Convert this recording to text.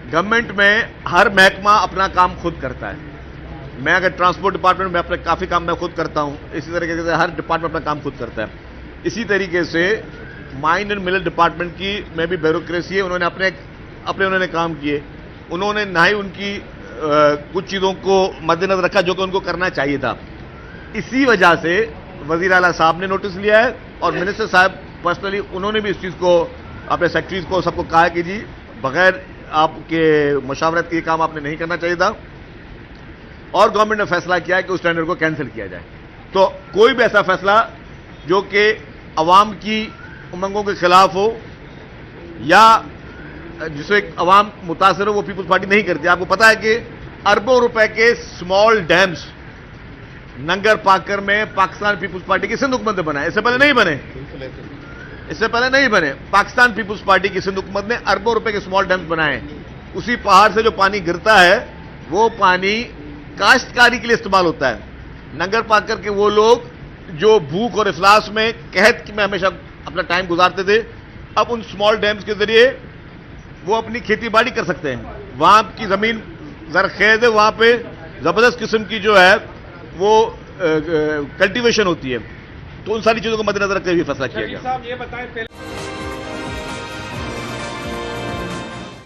Government में हर महकमा अपना काम खुद करता है। मैं अगर ट्रांसपोर्ट डिपार्टमेंट में अपने काफ़ी काम मैं खुद करता हूं, इसी तरीके से हर डिपार्टमेंट अपना काम खुद करता है। इसी तरीके से माइन एंड मिनरल डिपार्टमेंट की में भी ब्यूरोक्रेसी है, उन्होंने अपने काम किए। उन्होंने ना ही उनकी कुछ चीज़ों को मद्देनजर रखा जो कि उनको करना चाहिए था। इसी वजह से वजीर आला साहब ने नोटिस लिया है और मिनिस्टर साहब पर्सनली उन्होंने भी इस चीज़ को अपने सेक्रेटरीज को सबको कहा कि जी बगैर आपके मशावरत के काम आपने नहीं करना चाहिए था, और गवर्नमेंट ने फैसला किया है कि उस टेंडर को कैंसिल किया जाए। तो कोई भी ऐसा फैसला जो कि अवाम की उमंगों के खिलाफ हो या जिससे अवाम मुतासर हो, वो पीपुल्स पार्टी नहीं करती। आपको पता है कि अरबों रुपए के स्मॉल डैम्स नंगर पाकर में पाकिस्तान पीपुल्स पार्टी की सिंध हुकूमत ने बनाए, इससे पहले नहीं बने। पाकिस्तान पीपुल्स पार्टी की सिंध हुकूमत ने अरबों रुपए के स्मॉल डैम्स बनाए। उसी पहाड़ से जो पानी गिरता है वो पानी काश्तकारी के लिए इस्तेमाल होता है। नंगर पाकर के वो लोग जो भूख और इफलास में कहत में हमेशा अपना टाइम गुजारते थे, अब उन स्मॉल डैम्स के जरिए वो अपनी खेती बाड़ी कर सकते हैं। वहां की जमीन जरखेज है, वहां पे जबरदस्त किस्म की जो है वो कल्टीवेशन होती है। तो उन सारी चीजों को मद्देनजर रखते हुए फैसला किया गया।